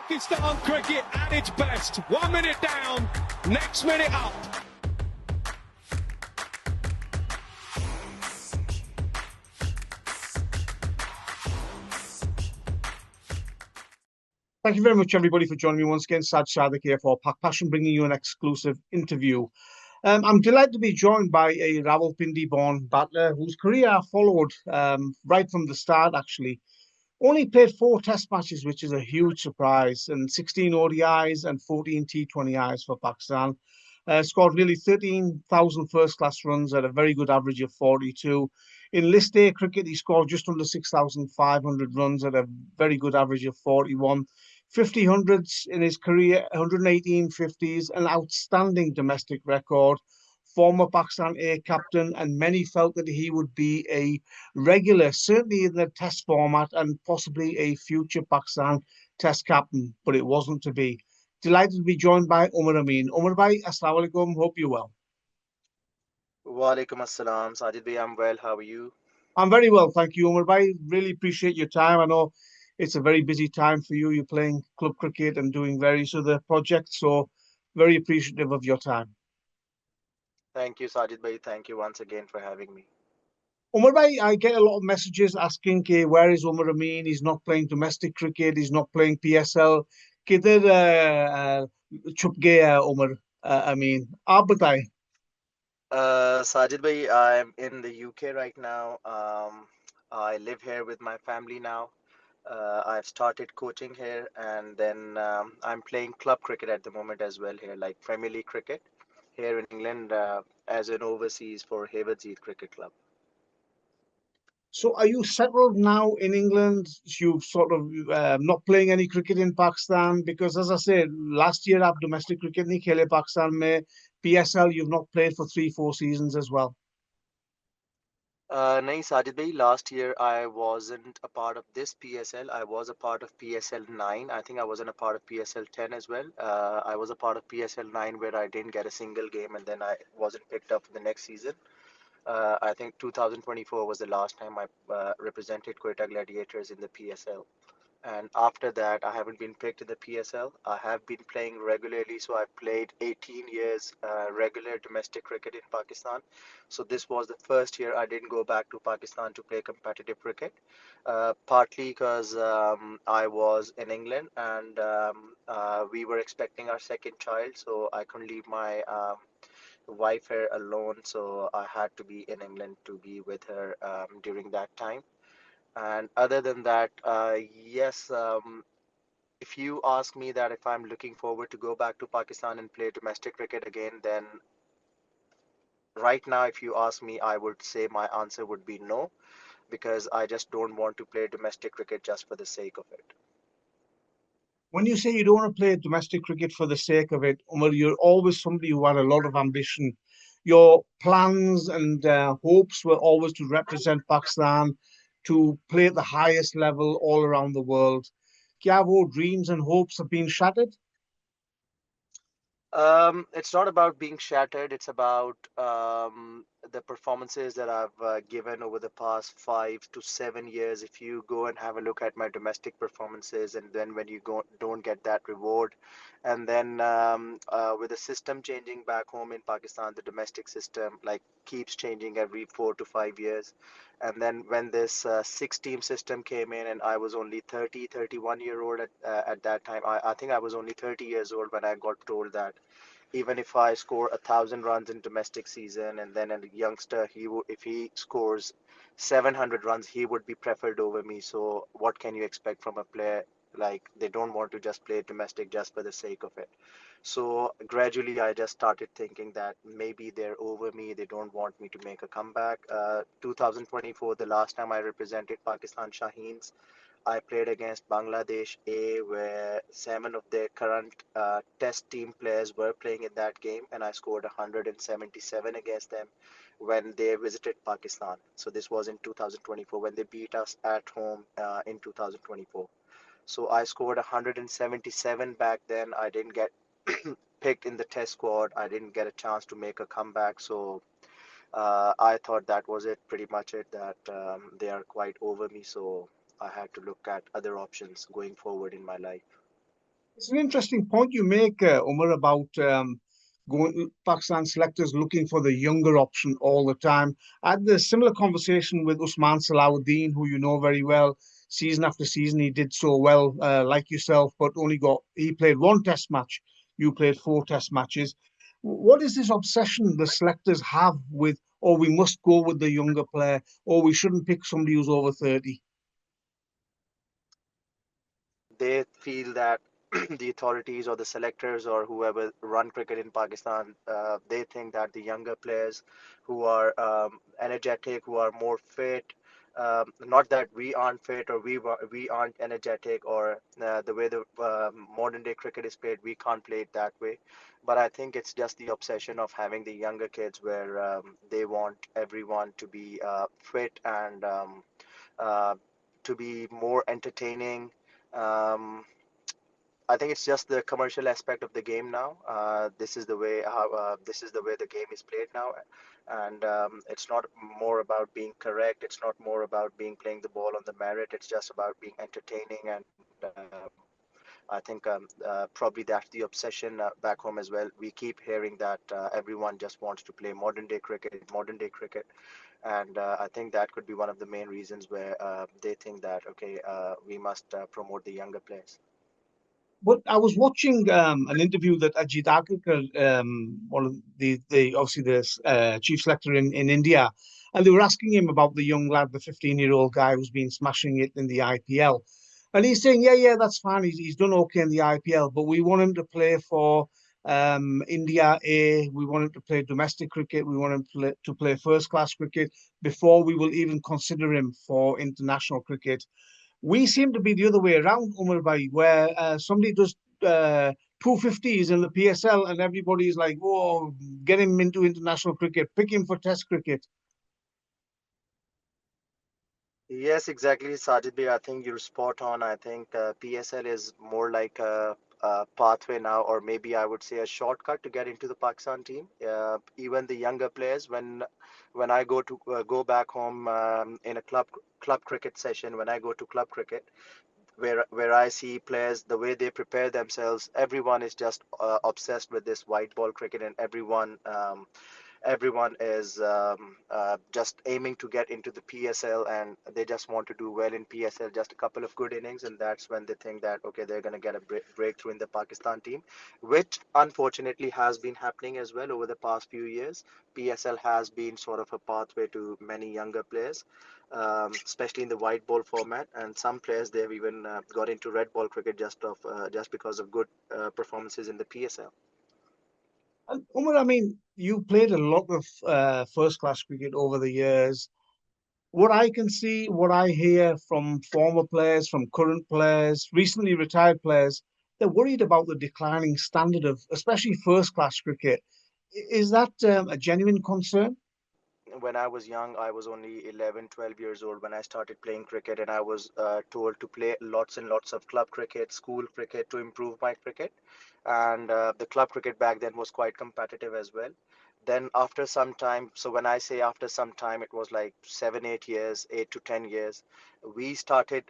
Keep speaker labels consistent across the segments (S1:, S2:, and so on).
S1: Pakistan cricket at its best. 1 minute down, next minute up.
S2: Thank you very much, everybody, for joining me once again. Sad Sadek here for PakPassion, bringing you an exclusive interview. I'm delighted to be joined by a Rawalpindi-born battler whose career I followed right from the start, actually. Only played 4 Test matches, which is a huge surprise, and 16 ODIs and 14 T20Is for Pakistan. Scored nearly 13,000 first-class runs at a very good average of 42. In List A cricket, he scored just under 6,500 runs at a very good average of 41. 50 hundreds in his career, 118 50s, an outstanding domestic record. Former Pakistan A captain, and many felt that he would be a regular, certainly in the Test format, and possibly a future Pakistan Test captain, but it wasn't to be. Delighted to be joined by Umar Amin. Umar bhai, assalamu alaikum. Hope you're well.
S3: Walaikum assalam. Sajid bhai, I'm well. How are you?
S2: I'm very well, thank you, Umar bhai. Really appreciate your time. I know it's a very busy time for you. You're playing club cricket and doing various other projects, so very appreciative of your time.
S3: Thank you, Sajid bhai. Thank you once again for having me.
S2: Umar bhai, I get a lot of messages asking, कि, where is Umar Amin? He's not playing domestic cricket. He's not playing PSL. किधर छुप गया Umar Amin? आप बताएं.
S3: Sajid bhai, I'm in the UK right now. I live here with my family now. I've started coaching here, and then I'm playing club cricket at the moment as well here, like Premier League cricket here in England as an overseas for Hayward's Cricket Club.
S2: So are you settled now in England? You've sort of not playing any cricket in Pakistan? Because as I said, last year आप domestic cricket नहीं खेले Pakistan में. PSL you've not played for 3-4 seasons as well.
S3: Nahi, Sajid bhai, last year I wasn't a part of this PSL. I was a part of PSL 9. I think I wasn't a part of PSL 10 as well. I was a part of PSL 9 where I didn't get a single game and then I wasn't picked up for the next season. I think 2024 was the last time I represented Quetta Gladiators in the PSL. And after that, I haven't been picked in the PSL. I have been playing regularly, so I've played 18 years regular domestic cricket in Pakistan. So this was the first year I didn't go back to Pakistan to play competitive cricket, partly because I was in England and we were expecting our second child, so I couldn't leave my wife here alone. So I had to be in England to be with her during that time. And other than that, yes, if you ask me that if I'm looking forward to go back to Pakistan and play domestic cricket again, then right now, if you ask me, I would say my answer would be no, because I just don't want to play domestic cricket just for the sake of it.
S2: When you say you don't want to play domestic cricket for the sake of it, Umar, you're always somebody who had a lot of ambition. Your plans and hopes were always to represent Pakistan, to play at the highest level all around the world. क्या वो dreams and hopes have been shattered?
S3: It's not about being shattered. It's about the performances that I've given over the past 5 to 7 years. If you go and have a look at my domestic performances, and then when you don't get that reward, and then with the system changing back home in Pakistan, the domestic system like keeps changing every 4 to 5 years. And then when this six-team system came in, and I was only 30, 31-year old at that time. I think I was only 30 years old when I got told that even if I score 1,000 runs in domestic season, and then a youngster, if he scores 700 runs, he would be preferred over me. So what can you expect from a player? Like, they don't want to just play domestic just for the sake of it. So gradually, I just started thinking that maybe they're over me. They don't want me to make a comeback. 2024, the last time I represented Pakistan Shaheens, I played against Bangladesh A, where 7 of their current test team players were playing in that game, and I scored 177 against them when they visited Pakistan. So this was in 2024 when they beat us at home in 2024. So I scored 177 back then. I didn't get picked in the test squad. I didn't get a chance to make a comeback. So I thought that was it, pretty much it, that they are quite over me. So I had to look at other options going forward in my life.
S2: It's an interesting point you make, Umar, about going Pakistan selectors looking for the younger option all the time. I had a similar conversation with Usman Salahuddin, who you know very well. Season after season, he did so well, like yourself, but he played one test match. You played four test matches. What is this obsession the selectors have with, oh, we must go with the younger player, or we shouldn't pick somebody who's over 30?
S3: They feel that the authorities or the selectors or whoever run cricket in Pakistan, they think that the younger players who are energetic, who are more fit, not that we aren't fit or we aren't energetic, or the way the modern day cricket is played, we can't play it that way. But I think it's just the obsession of having the younger kids where they want everyone to be fit and uh, to be more entertaining. Um, I think it's just the commercial aspect of the game now. This is the way the game is played now, and it's not more about being correct. It's not more about being playing the ball on the merit. It's just about being entertaining, and I think probably that's the obsession back home as well. We keep hearing that everyone just wants to play modern day cricket, and I think that could be one of the main reasons where they think that okay, we must promote the younger players.
S2: But I was watching an interview that Ajit Aggarkar, one of the obviously the chief selector in India, and they were asking him about the young lad, the 15-year-old guy who's been smashing it in the IPL. And he's saying, yeah, that's fine. He's done okay in the IPL, but we want him to play for India A. We want him to play domestic cricket. We want him to play first class cricket before we will even consider him for international cricket. We seem to be the other way around, Umar Bhai, where somebody does 250s in the PSL and everybody's like, whoa, get him into international cricket, pick him for test cricket.
S3: Yes, exactly, Sajid bhai. I think you're spot on. I think PSL is more like a pathway now, or maybe I would say a shortcut to get into the Pakistan team. Even the younger players, when I go back home in a club cricket session, when I go to club cricket, where I see players, the way they prepare themselves, everyone is just obsessed with this white ball cricket, and everyone is just aiming to get into the PSL, and they just want to do well in PSL, just a couple of good innings, and that's when they think that okay, they're going to get a breakthrough in the Pakistan team, which unfortunately has been happening as well over the past few years. PSL has been sort of a pathway to many younger players, especially in the white ball format, and some players they've even got into red ball cricket just because of good performances in the PSL.
S2: And Umar, I mean, you played a lot of first class cricket over the years. What I can see, what I hear from former players, from current players, recently retired players, they're worried about the declining standard of, especially first class cricket. Is that a genuine concern?
S3: When I was young, I was only 11, 12 years old when I started playing cricket, and I was told to play lots and lots of club cricket, school cricket to improve my cricket. And the club cricket back then was quite competitive as well. Then after some time, so when I say after some time, it was like 7, 8 years, 8 to 10 years, we started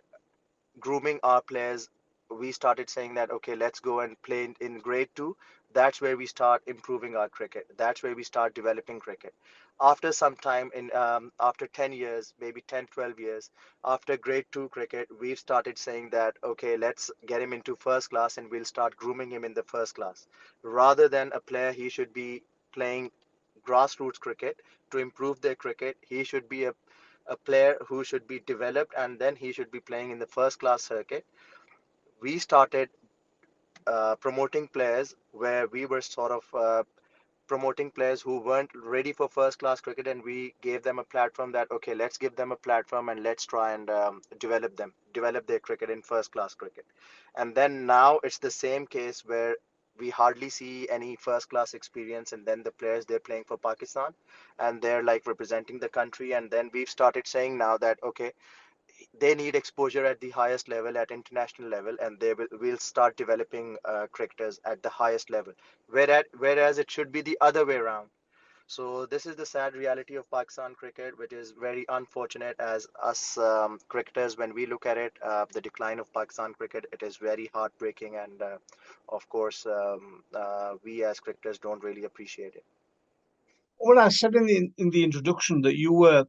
S3: grooming our players. We started saying that okay, let's go and play in grade 2. That's where we start improving our cricket. That's where we start developing cricket. After some time, in after 10 years, maybe 10, 12 years, after grade 2 cricket, we've started saying that okay, let's get him into first class and we'll start grooming him in the first class. Rather than a player, he should be playing grassroots cricket to improve their cricket. He should be a player who should be developed, and then he should be playing in the first class circuit. We started promoting players where we were sort of promoting players who weren't ready for first class cricket, and we gave them a platform that okay, let's give them a platform and let's try and develop their cricket in first class cricket. And then now it's the same case where we hardly see any first class experience, and then the players they're playing for Pakistan and they're like representing the country, and then we've started saying now that okay, they need exposure at the highest level, at international level, and will start developing cricketers at the highest level. Whereas it should be the other way around. So this is the sad reality of Pakistan cricket, which is very unfortunate as us cricketers. When we look at it, the decline of Pakistan cricket, it is very heartbreaking, and of course, we as cricketers don't really appreciate it.
S2: Well, I said in the introduction that you were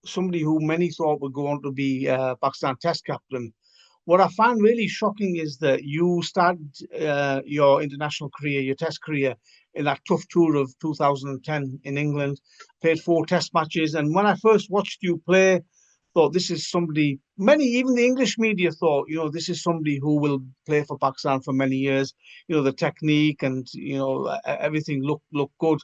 S2: somebody who many thought would go on to be Pakistan Test captain. What I find really shocking is that you started your international career, your Test career, in that tough tour of 2010 in England, played 4 Test matches, and when I first watched you play, thought this is somebody. Many, even the English media, thought, this is somebody who will play for Pakistan for many years. The technique and everything looked good.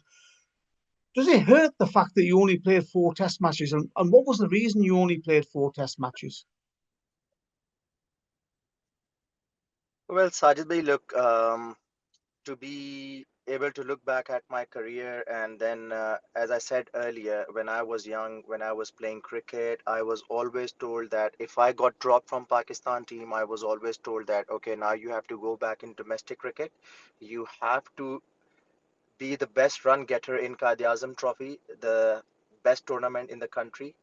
S2: Does it hurt the fact that you only played 4 Test matches? And what was the reason you only played 4 Test matches?
S3: Well, Sajid bhai, look, to be able to look back at my career, and then, as I said earlier, when I was young, when I was playing cricket, I was always told that if I got dropped from Pakistan team, I was always told that, okay, now you have to go back in domestic cricket. You have to be the best run getter in Quaid-e-Azam trophy, the best tournament in the country,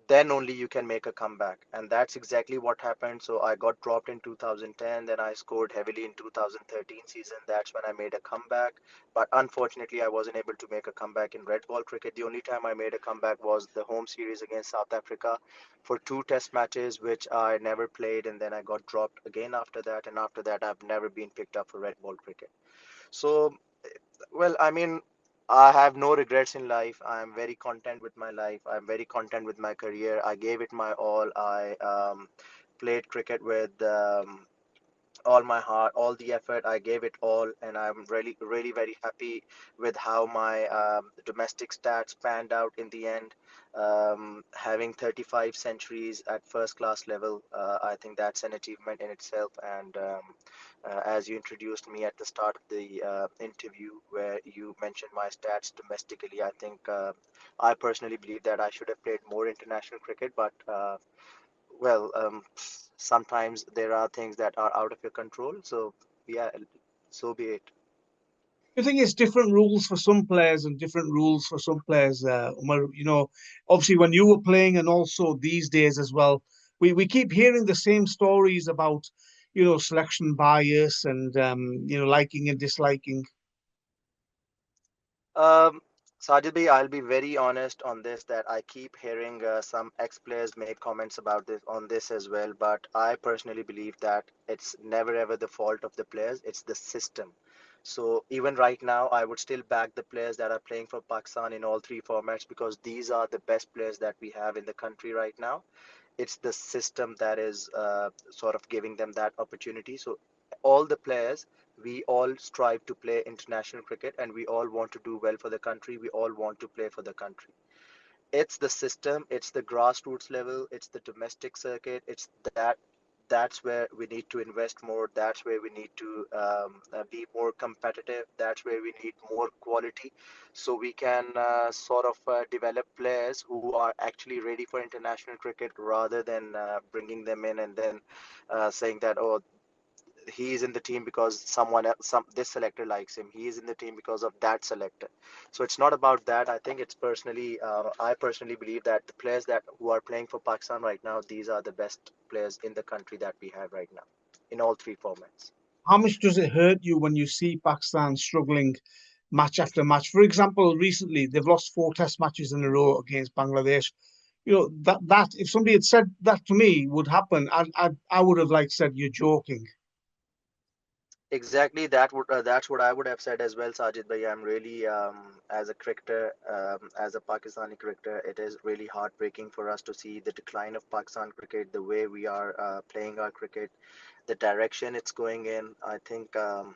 S3: then only you can make a comeback. And that's exactly what happened. So I got dropped in 2010, then I scored heavily in 2013 season. That's when I made a comeback. But unfortunately, I wasn't able to make a comeback in red ball cricket. The only time I made a comeback was the home series against South Africa for 2 Test matches, which I never played. And then I got dropped again after that. And after that, I've never been picked up for red ball cricket. So well, I mean, I have no regrets in life. I am very content with my life. I'm very content with my career. I gave it my all. I played cricket with all my heart, all the effort. I gave it all, and I'm really, really very happy with how my domestic stats panned out in the end. Having 35 centuries at first class level, I think that's an achievement in itself. And as you introduced me at the start of the interview, where you mentioned my stats domestically, I think I personally believe that I should have played more international cricket, but well, sometimes there are things that are out of your control. So, yeah, so be it.
S2: I think it's different rules for some players and different rules for some players. Umar, obviously when you were playing and also these days as well, we keep hearing the same stories about, selection bias and, liking and disliking.
S3: Um, Sajid bhai, I'll be very honest on this that I keep hearing some ex-players make comments about this on this as well, but I personally believe that it's never ever the fault of the players, it's the system. So even right now, I would still back the players that are playing for Pakistan in all 3 formats because these are the best players that we have in the country right now. It's the system that is sort of giving them that opportunity. So all the players, we all strive to play international cricket and we all want to do well for the country. We all want to play for the country. It's the system, it's the grassroots level, it's the domestic circuit, it's that's where we need to invest more. That's where we need to be more competitive. That's where we need more quality, so we can sort of develop players who are actually ready for international cricket, rather than bringing them in and then saying that, oh, he is in the team because someone else, this selector likes him. He is in the team because of that selector. So it's not about that. I think it's personally, I personally believe that the players that who are playing for Pakistan right now, these are the best players in the country that we have right now, in all 3 formats.
S2: How much does it hurt you when you see Pakistan struggling match after match? For example, recently they've lost 4 Test matches in a row against Bangladesh. That if somebody had said that to me would happen, I would have like said you're joking.
S3: Exactly, that's what I would have said as well, Sajid bhai. I'm really, as a cricketer, as a Pakistani cricketer, it is really heartbreaking for us to see the decline of Pakistan cricket, the way we are playing our cricket, the direction it's going in. I think um,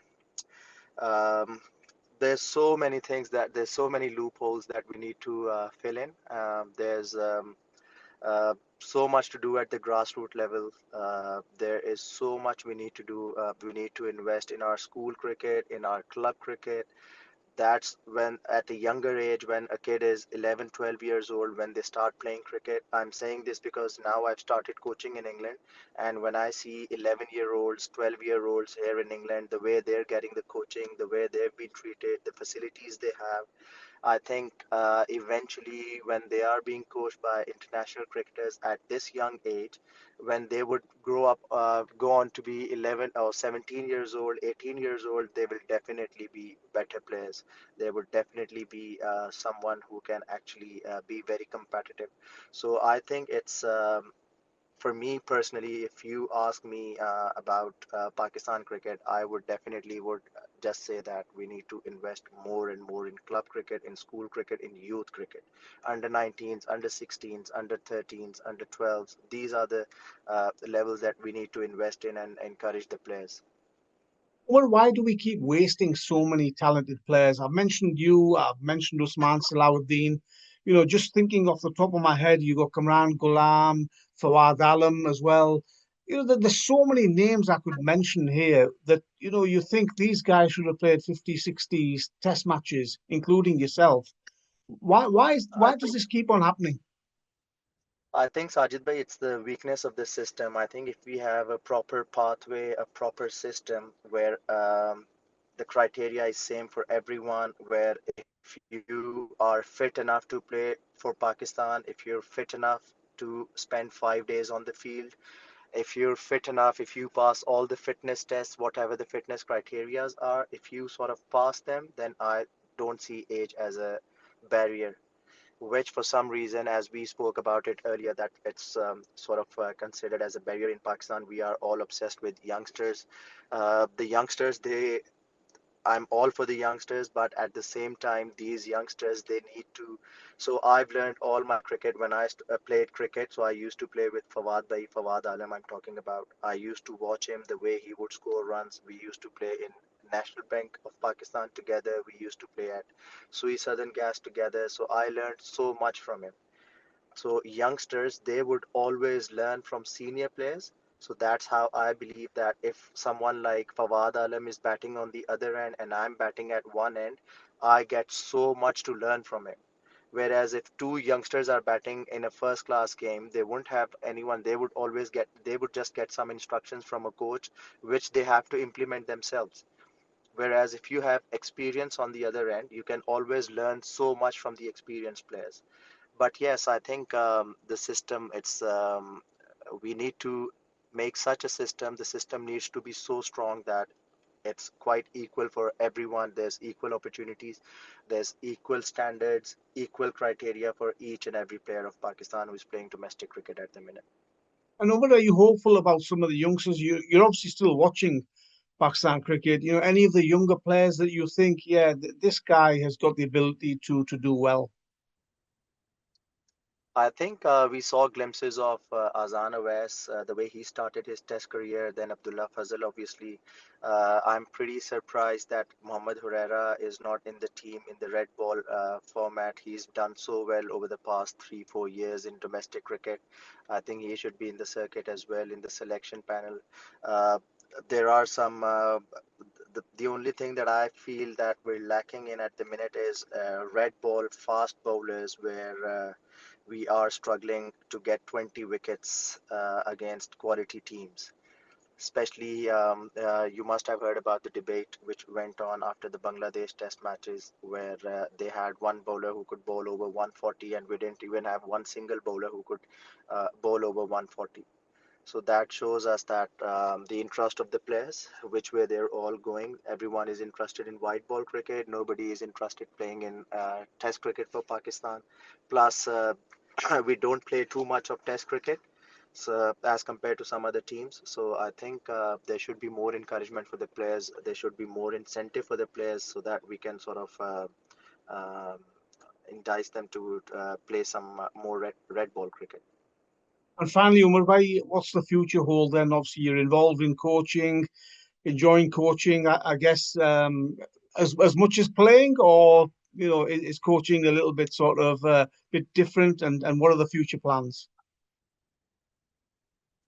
S3: there's so many loopholes that we need to fill in. There's so much to do at the grassroots level. There is so much we need to do. We need to invest in our school cricket, in our club cricket. That's when, at a younger age, when a kid is 11, 12 years old, when they start playing cricket. I'm saying this because now I've started coaching in England, and when I see 11-year-olds, 12-year-olds here in England, the way they're getting the coaching, the way they've been treated, the facilities they have, I think eventually, when they are being coached by international cricketers at this young age, when they would grow up, go on to be 11 or 17 years old, 18 years old, they will definitely be better players. They would definitely be someone who can actually be very competitive. So I think it's for me personally, if you ask me about Pakistan cricket, I would definitely would just say that we need to invest more and more in club cricket, in school cricket, in youth cricket, under 19s, under 16s, under 13s, under 12s. These are the levels that we need to invest in and encourage the players.
S2: Well, why do we keep wasting so many talented players? I've mentioned you, I've mentioned Usman Salahuddin. Just thinking off the top of my head, you got Kamran Ghulam, Fawad Alam as well. There's so many names I could mention here that, you think these guys should have played 50, 60 test matches, including yourself.
S3: I
S2: Why does
S3: think
S2: this keep on happening?
S3: I think Sajid bhai, it's the weakness of the system. I think if we have a proper pathway, a proper system where the criteria is same for everyone, where if you are fit enough to play for Pakistan, if you're fit enough to spend 5 days on the field, if you're fit enough, if you pass all the fitness tests, whatever the fitness criterias are, if you sort of pass them, then I don't see age as a barrier, which for some reason, as we spoke about it earlier, that it's sort of considered as a barrier in Pakistan. We are all obsessed with youngsters. The youngsters, I'm all for the youngsters, but at the same time, these youngsters, they need to. So I've learned all my cricket when I played cricket. So I used to play with Fawad Alam, I'm talking about. I used to watch him, the way he would score runs. We used to play in National Bank of Pakistan together. We used to play at Sui Southern Gas together. So I learned so much from him. So youngsters, they would always learn from senior players. So that's how I believe that if someone like Fawad Alam is batting on the other end and I'm batting at one end, I get so much to learn from him. Whereas if two youngsters are batting in a first class game, they wouldn't have anyone. They would just get some instructions from a coach, which they have to implement themselves. Whereas if you have experience on the other end, you can always learn so much from the experienced players. But yes, I think the system, we need to make such a system. The system needs to be so strong that it's quite equal for everyone. There's equal opportunities, there's equal standards, equal criteria for each and every player of Pakistan who is playing domestic cricket at the minute.
S2: And what are you hopeful about some of the youngsters? You're obviously still watching Pakistan cricket. Any of the younger players that you think, yeah, this guy has got the ability to do well.
S3: I think we saw glimpses of Azan Awais, the way he started his test career, then Abdullah Fazal, obviously. I'm pretty surprised that Mohammad Huraira is not in the team in the red ball format. He's done so well over the past 3, 4 years in domestic cricket. I think he should be in the circuit as well in the selection panel. Uh, there are some. The only thing that I feel that we're lacking in at the minute is red ball fast bowlers, where we are struggling to get 20 wickets against quality teams. Especially, you must have heard about the debate which went on after the Bangladesh test matches, where they had one bowler who could bowl over 140, and we didn't even have one single bowler who could bowl over 140. So that shows us that the interest of the players, which way they're all going. Everyone is interested in white ball cricket. Nobody is interested playing in Test cricket for Pakistan. Plus, we don't play too much of Test cricket, so as compared to some other teams. So I think there should be more encouragement for the players. There should be more incentive for the players so that we can sort of um entice them to play some more red ball cricket.
S2: And finally, Umar Bhai, what's the future hold then? Obviously, you're involved in coaching, enjoying coaching, I guess, as much as playing, or is coaching a little bit sort of bit different? And what are the future plans?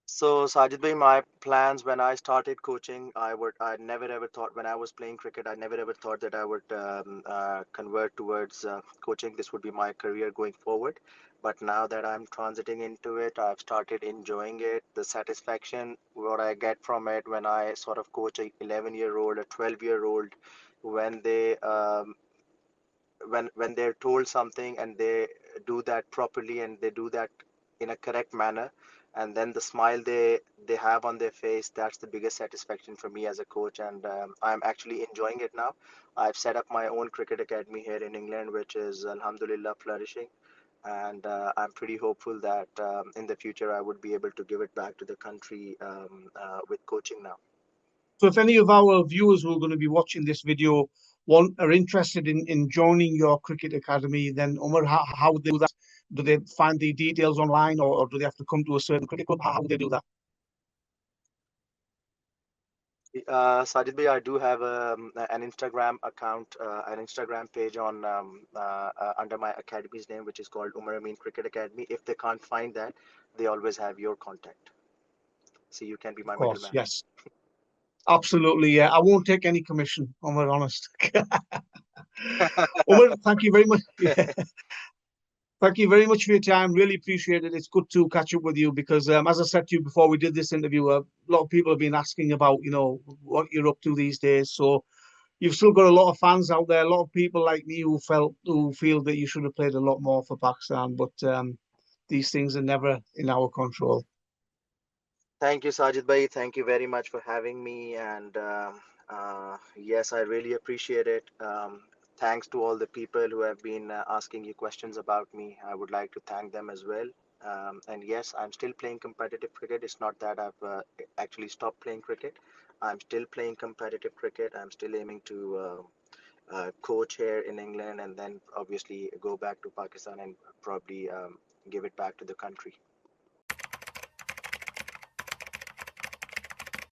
S3: So, Sajid bhai, my plans when I started coaching, I never ever thought when I was playing cricket, I never ever thought that I would convert towards coaching. This would be my career going forward. But now that I'm transiting into it, I've started enjoying it. The satisfaction, what I get from it when I sort of coach a 11-year-old, a 12-year-old, when they when they're told something and they do that properly and they do that in a correct manner, and then the smile they have on their face, that's the biggest satisfaction for me as a coach. And I'm actually enjoying it now. I've set up my own cricket academy here in England, which is alhamdulillah flourishing, and I'm pretty hopeful that in the future I would be able to give it back to the country with coaching now.
S2: So if any of our viewers who are going to be watching this video are interested in joining your cricket academy, then Umar, how would they do that? Do they find the details online, or do they have to come to a certain cricket club? How would they do that?
S3: Sajid bhai, I do have an Instagram account, an Instagram page on under my academy's name, which is called Umar Amin Cricket Academy. If they can't find that, they always have your contact, so you can be
S2: Of
S3: my
S2: course,
S3: middleman.
S2: yes. Absolutely, yeah. I won't take any commission, Umar, honest. Umar, thank you very much. Yeah, thank you very much for your time. Really appreciate it. It's good to catch up with you because, as I said to you before we did this interview, a lot of people have been asking about, what you're up to these days. So you've still got a lot of fans out there, a lot of people like me who feel that you should have played a lot more for Pakistan, but these things are never in our control.
S3: Thank you, Sajid bhai. Thank you very much for having me. And yes, I really appreciate it. Thanks to all the people who have been asking you questions about me. I would like to thank them as well. And yes, I'm still playing competitive cricket. It's not that I've actually stopped playing cricket. I'm still playing competitive cricket. I'm still aiming to coach here in England and then obviously go back to Pakistan and probably give it back to the country.